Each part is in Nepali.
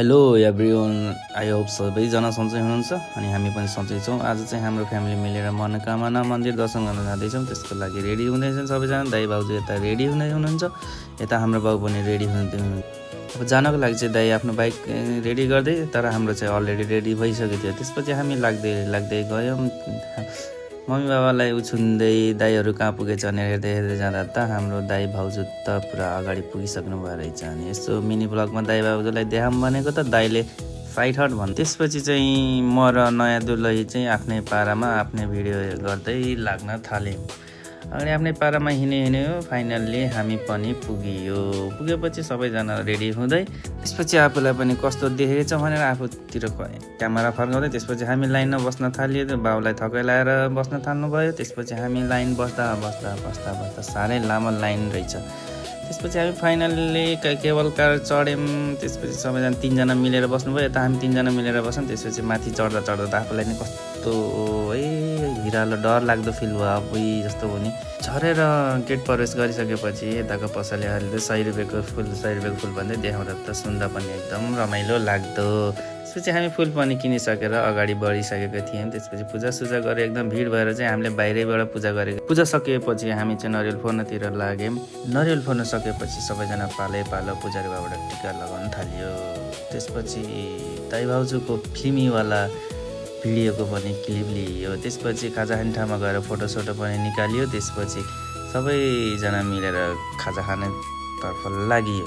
हेलो एभ्रिवान, आई होप सबैजना सन्चै हुनुहुन्छ अनि हामी पनि सन्चै छौँ। आज चाहिँ हाम्रो फ्यामिली मिलेर मनोकामना मन्दिर दर्शन गर्न जाँदैछौँ। त्यसको लागि रेडी हुँदैछन् सबैजना। दाइ भाउजू यता रेडी हुनुहुन्छ, यता हाम्रो बाउ पनि रेडी हुनुहुन्थ्यो। अब जानको लागि चाहिँ दाइ आफ्नो बाइक रेडी गर्दै, तर हाम्रो चाहिँ अलरेडी रेडी भइसकेको थियो। त्यसपछि हामी लाग्दै गयौँ। मम्मी बाबालाई उछुन्दै दाइहरू कहाँ पुगेछ भनेर हेर्दै जाँदा त हाम्रो दाइ भाउजू त पुरा अगाडि पुगिसक्नु भयो रहेछ। अनि यस्तो मिनी ब्लगमा दाइ भाउजूलाई देखाऊँ भनेको त दाइले फाइट हट भन्नु। त्यसपछि चाहिँ म र नयाँ दुलही चाहिँ आफ्नै पारामा आफ्नै भिडियो गर्दै लाग्न थाल्यौँ। अनि आफ्नै पारामा हिँड्यो। फाइनल्ली हामी पनि पुगेपछि सबैजना रेडी हुँदै, त्यसपछि आफूलाई पनि कस्तो देखेको छ भनेर आफूतिर क्यामेरा फर्काउँदै, त्यसपछि हामी लाइनमा बस्न थालियो। बाउलाई थकै लगाएर बस्न थाल्नुभयो। त्यसपछि हामी लाइन बस्दा साह्रै लामो लाइन रहेछ। त्यसपछि हामी फाइनल्ली केबल कार चढ्यौँ। त्यसपछि सबैजना 3जना मिलेर बस्नुभयो। यता हामी 3जना मिलेर बस्यौँ। त्यसपछि माथि चढ्दा त आफूलाई नि कस्तो हिरालो डर लाग्दो फिल भयो। अब जस्तो हो नि। झरेर गेट प्रवेश गरिसकेपछि यताको पसलेहरूले 100 रुपियाँको फुल भन्दै देखाउँदा त सुन्दा पनि एकदम रमाइलो लाग्दो। त्यसपछि हामी फुल पनि किनिसकेर अगाडि बढिसकेको थियौँ। त्यसपछि पूजासुजा गरेर एकदम भिड भएर चाहिँ हामीले बाहिरैबाट पूजा गरेको। पूजा सकिएपछि हामी चाहिँ नरिवल फोर्नतिर लाग्यौँ। नरिवल फोर्न सकेपछि सबैजना पालो पुजारी बाबाबाट टिका लगाउन थाल्यो। त्यसपछि दाइ भाउजूको फिल्मीवाला भिडियोको पनि क्लिप लियो। त्यसपछि खाजा खाने ठाउँमा गएर फोटोसोटो पनि निकालियो। त्यसपछि सबैजना मिलेर खाजा खानेतर्फ लागियो।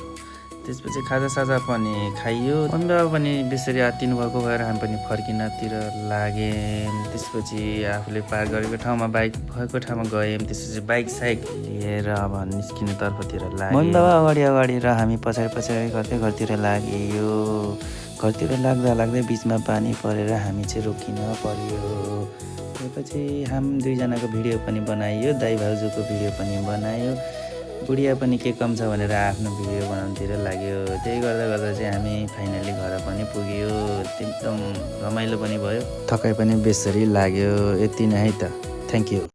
त्यसपछि खाजासाजा पनि खाइयो। मम्मी बाबा पनि बेसरी आत्तिनु भएको भएर हामी पनि फर्किनतिर लाग्यौँ। त्यसपछि आफूले पार गरेको ठाउँमा बाइक भएको ठाउँमा गयौँ। त्यसपछि बाइक लिएर अब निस्किने तर्फतिर लाग्यो। मम्मी बाबा अगाडि र हामी पछाडि गर्दै घरतिर लाग्यो। घरतिर लाग्दै बिचमा पानी परेर हामी चाहिँ रोकिन पर्यो। त्यसपछि हामी 2जनाको भिडियो पनि बनाइयो। दाइ भाउजूको भिडियो पनि बनायो। बुढिया पनि के कम छ भनेर आफ्नो भिडियो बनाउनुतिर लाग्यो। त्यही गर्दा चाहिँ हामी फाइनली घर पनि पुग्यो। एकदम रमाइलो पनि भयो, थकाइ पनि बेसरी लाग्यो। यति नै है त। Thank you.